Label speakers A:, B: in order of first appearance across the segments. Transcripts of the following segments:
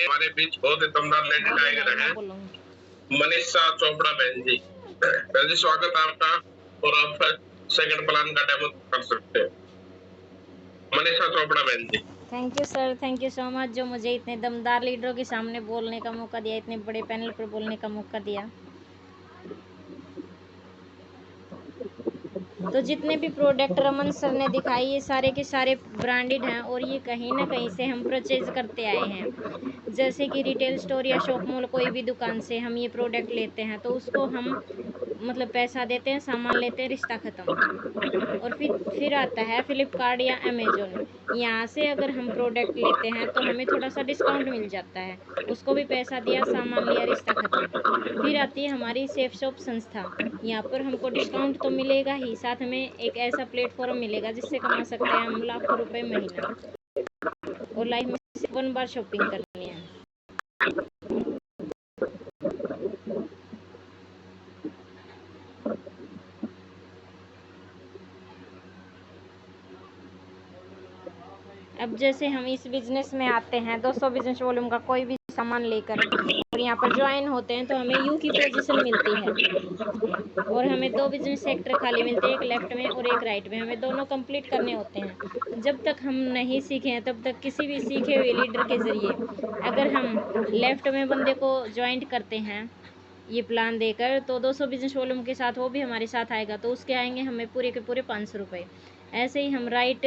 A: देखिए हमारे बीच बहुत ही दमदार लेडी टाइगर है मनीषा चोपड़ा बहन जी। बहन जी स्वागत है आपका, और आप सेकंड प्लान का डेमो कर सकते हैं। मनीषा चोपड़ा बहन जी।
B: Thank you sir, thank you so much जो मुझे इतने दमदार लीडरों के सामने बोलने का मौका दिया, इतने बड़े पैनल पर बोलने का मौका दिया। तो जितने भी प्रोडक्ट रमन सर ने दिखाए ये सारे के सारे ब्रांडेड हैं और ये कहीं ना कहीं से हम परचेज करते आए हैं। जैसे कि रिटेल स्टोर या शॉप मॉल कोई भी दुकान से हम ये प्रोडक्ट लेते हैं तो उसको हम मतलब पैसा देते हैं, सामान लेते हैं, रिश्ता ख़त्म। और फिर आता है फ्लिपकार्ट या अमेज़ोन। यहाँ से अगर हम प्रोडक्ट लेते हैं तो हमें थोड़ा सा डिस्काउंट मिल जाता है, उसको भी पैसा दिया, सामान लिया, रिश्ता ख़त्म। फिर आती है हमारी सेफ शॉप संस्था। यहाँ पर हमको डिस्काउंट तो मिलेगा ही, साथ में एक ऐसा प्लेटफॉर्म मिलेगा जिससे कमा सकते हैं हम लाखों रुपए महीना, और लाइफ में सिर्फ 1 बार शॉपिंग करनी है। अब जैसे हम इस बिज़नेस में आते हैं 200 बिज़नेस वॉल्यूम का कोई भी सामान लेकर और यहाँ पर ज्वाइन होते हैं तो हमें यू की पोजीशन मिलती है और हमें 2 बिज़नेस सेक्टर खाली मिलते हैं, एक लेफ्ट में और एक राइट में। हमें दोनों कंप्लीट करने होते हैं। जब तक हम नहीं सीखे हैं तब तक किसी भी सीखे हुए लीडर के ज़रिए अगर हम लेफ्ट में बंदे को ज्वाइंट करते हैं ये प्लान देकर तो 200 बिज़नेस वॉल्यूम के साथ वो भी हमारे साथ आएगा, तो उसके आएंगे हमें पूरे के पूरे 500 रुपये। ऐसे ही हम राइट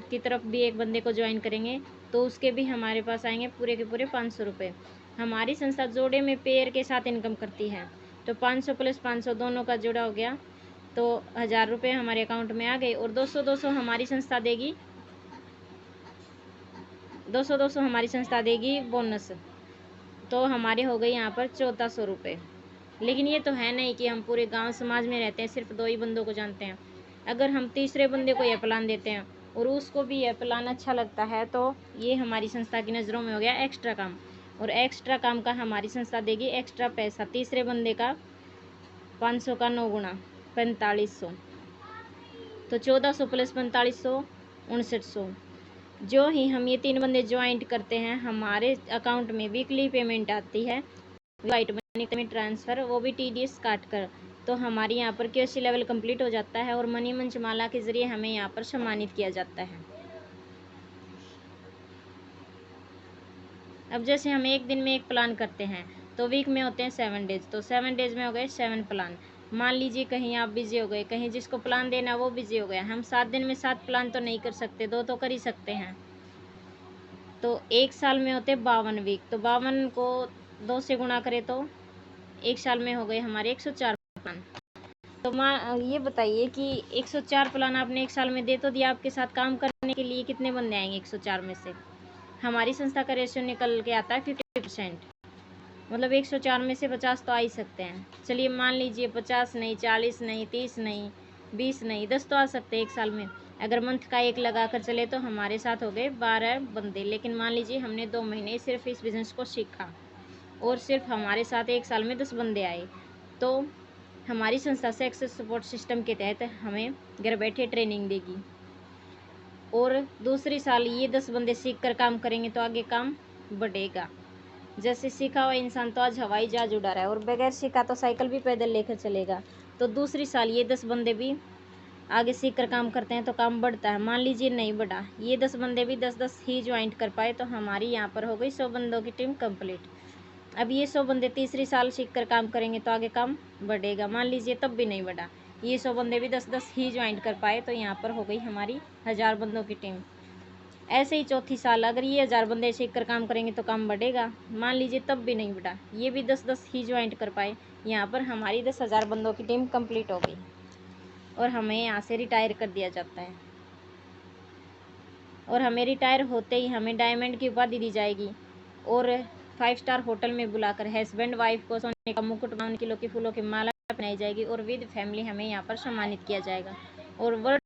B: की तरफ भी एक बंदे को ज्वाइन करेंगे तो उसके भी हमारे पास आएंगे पूरे के पूरे 500 रुपये। हमारी संस्था जोड़े में पेयर के साथ इनकम करती है, तो 500 प्लस 500 दोनों का जोड़ा हो गया तो 1000 रुपये हमारे अकाउंट में आ गए। और 200 हमारी संस्था देगी, 200 हमारी संस्था देगी बोनस, तो हमारे हो गए यहाँ पर 1400 रुपये। लेकिन ये तो है नहीं कि हम पूरे गांव समाज में रहते हैं सिर्फ 2 ही बंदों को जानते हैं। अगर हम तीसरे बंदे को यह प्लान देते हैं और उसको भी यह प्लान अच्छा लगता है तो ये हमारी संस्था की नज़रों में हो गया एक्स्ट्रा काम, और एक्स्ट्रा काम का हमारी संस्था देगी एक्स्ट्रा पैसा। तीसरे बंदे का 500 का 9 गुना 4500, तो 1400 प्लस 4500 6900। जो ही हम ये 3 बंदे ज्वाइंट करते हैं हमारे अकाउंट में वीकली पेमेंट आती है वाइट मनी में ट्रांसफ़र, वो भी TDS काट कर। तो हमारी यहाँ पर KYC लेवल कंप्लीट हो जाता है और मनी मंच माला के ज़रिए हमें यहाँ पर सम्मानित किया जाता है। अब जैसे हम एक दिन में एक प्लान करते हैं तो वीक में होते हैं 7 डेज, तो 7 डेज में हो गए 7 प्लान। मान लीजिए कहीं आप बिजी हो गए, कहीं जिसको प्लान देना वो बिजी हो गया, हम 7 दिन में 7 प्लान तो नहीं कर सकते, 2 तो कर ही सकते हैं। तो एक साल में होते 52 वीक, तो 52 को 2 से गुणा करें तो एक साल में हो गए हमारे 104 प्लान। तो ये बताइए कि 104 प्लान आपने एक साल में दे तो दिया, आपके साथ काम करने के लिए कितने बंदे आएंगे 104 में से? हमारी संस्था का रेशियो निकल के आता है 50%, मतलब 104 में से 50 तो आ ही सकते हैं। चलिए मान लीजिए 50 नहीं, 40 नहीं, 30 नहीं, 20 नहीं, 10 तो आ सकते हैं एक साल में। अगर मंथ का 1 लगा कर चले तो हमारे साथ हो गए 12 बंदे। लेकिन मान लीजिए हमने 2 महीने सिर्फ इस बिज़नेस को सीखा और सिर्फ हमारे साथ एक साल में 10 बंदे आए, तो हमारी संस्था सक्सेस सपोर्ट सिस्टम के तहत हमें घर बैठे ट्रेनिंग देगी और दूसरी साल ये 10 बंदे सीख कर काम करेंगे तो आगे काम बढ़ेगा। जैसे सीखा हुआ इंसान तो आज हवाई जहाज उड़ा रहा है और बगैर सीखा तो साइकिल भी पैदल लेकर चलेगा, तो दूसरी साल ये 10 बंदे भी आगे सीख कर काम करते हैं तो काम बढ़ता है। मान लीजिए नहीं बढ़ा, ये 10 बंदे भी 10-10 ही ज्वाइंट कर पाए तो हमारी यहाँ पर हो गई 100 बंदों की टीम कंप्लीट। अब ये 100 बंदे तीसरी साल सीख कर काम करेंगे तो आगे काम बढ़ेगा। मान लीजिए तब भी नहीं बढ़ा, ये 100 बंदे भी 10-10 ही ज्वाइंट कर पाए तो यहाँ पर हो गई हमारी 1000 बंदों की टीम। ऐसे ही चौथी साल अगर ये 1000 बंदे सीख कर काम करेंगे तो काम बढ़ेगा। मान लीजिए तब भी नहीं बढ़ा, ये भी 10-10 ही ज्वाइंट कर पाए, यहाँ पर हमारी 10,000 बंदों की टीम कंप्लीट हो गई और हमें यहाँ से रिटायर कर दिया जाता है। और हमें रिटायर होते ही हमें डायमंड की उपाधि दी जाएगी और 5 स्टार होटल में बुलाकर हस्बैंड वाइफ को सोने का मुकुट, 52 किलो की फूलों की माला पहनाई जाएगी और विद फैमिली हमें यहाँ पर सम्मानित किया जाएगा। और वर्ल्ड